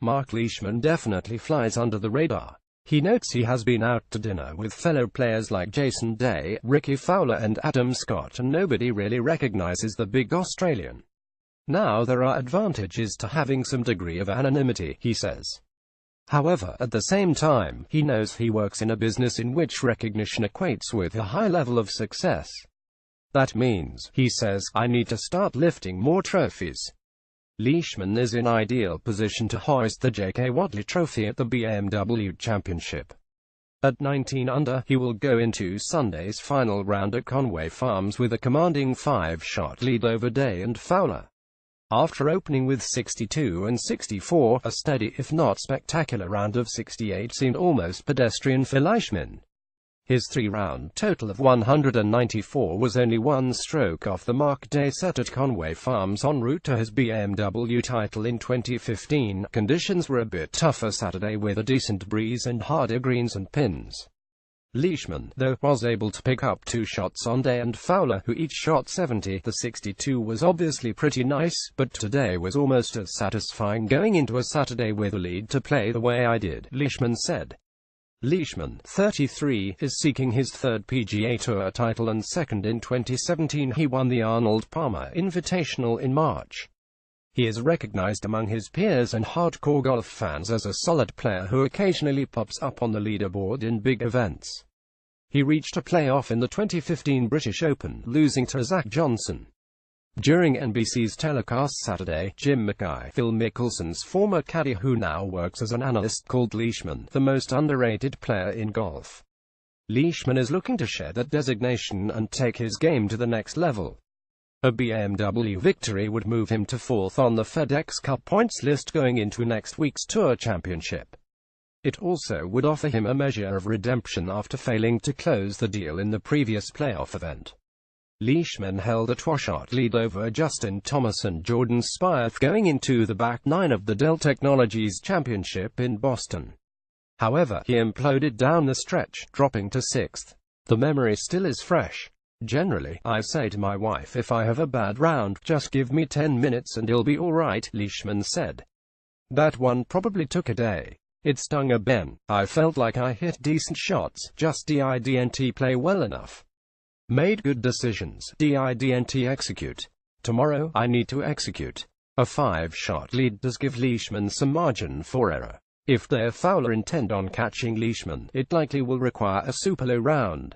Marc Leishman definitely flies under the radar. He notes he has been out to dinner with fellow players like Jason Day, Ricky Fowler and Adam Scott, and nobody really recognizes the big Australian. Now there are advantages to having some degree of anonymity, he says. However, at the same time, he knows he works in a business in which recognition equates with a high level of success. That means, he says, I need to start lifting more trophies. Leishman is in ideal position to hoist the J.K. Wadley Trophy at the BMW Championship. At 19 under, he will go into Sunday's final round at Conway Farms with a commanding 5-shot lead over Day and Fowler. After opening with 62 and 64, a steady if not spectacular round of 68 seemed almost pedestrian for Leishman. His 3-round total of 194 was only one stroke off the mark Day set at Conway Farms en route to his BMW title in 2015. Conditions were a bit tougher Saturday with a decent breeze and harder greens and pins. Leishman, though, was able to pick up 2 shots on Day and Fowler, who each shot 70. The 62 was obviously pretty nice, but today was almost as satisfying going into a Saturday with a lead to play the way I did, Leishman said. Leishman, 33, is seeking his 3rd PGA Tour title and 2nd in 2017. He won the Arnold Palmer Invitational in March. He is recognized among his peers and hardcore golf fans as a solid player who occasionally pops up on the leaderboard in big events. He reached a playoff in the 2015 British Open, losing to Zach Johnson. During NBC's telecast Saturday, Jim Mackay, Phil Mickelson's former caddy who now works as an analyst, called Leishman the most underrated player in golf. Leishman is looking to share that designation and take his game to the next level. A BMW victory would move him to 4th on the FedEx Cup points list going into next week's Tour Championship. It also would offer him a measure of redemption after failing to close the deal in the previous playoff event. Leishman held a 2-shot lead over Justin Thomas and Jordan Spieth going into the back 9 of the Dell Technologies Championship in Boston. However, he imploded down the stretch, dropping to 6th. The memory still is fresh. Generally, I say to my wife if I have a bad round, just give me 10 minutes and it'll be alright, Leishman said. That one probably took a day. It stung a bit. I felt like I hit decent shots, just didn't play well enough. Made good decisions, didn't execute. Tomorrow, I need to execute. A 5-shot lead does give Leishman some margin for error. If Day or Fowler intend on catching Leishman, it likely will require a super low round.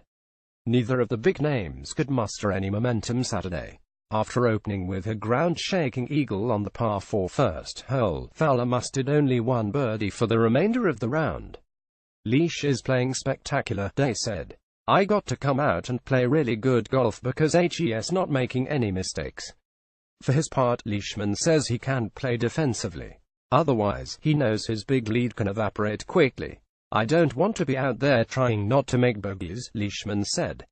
Neither of the big names could muster any momentum Saturday. After opening with a ground-shaking eagle on the par 4 first hole, Fowler mustered only 1 birdie for the remainder of the round. Leish is playing spectacular, Day said. I got to come out and play really good golf because he's not making any mistakes. For his part, Leishman says he can play defensively. Otherwise, he knows his big lead can evaporate quickly. I don't want to be out there trying not to make bogeys, Leishman said.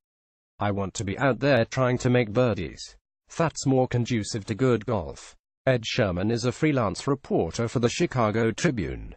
I want to be out there trying to make birdies. That's more conducive to good golf. Ed Sherman is a freelance reporter for the Chicago Tribune.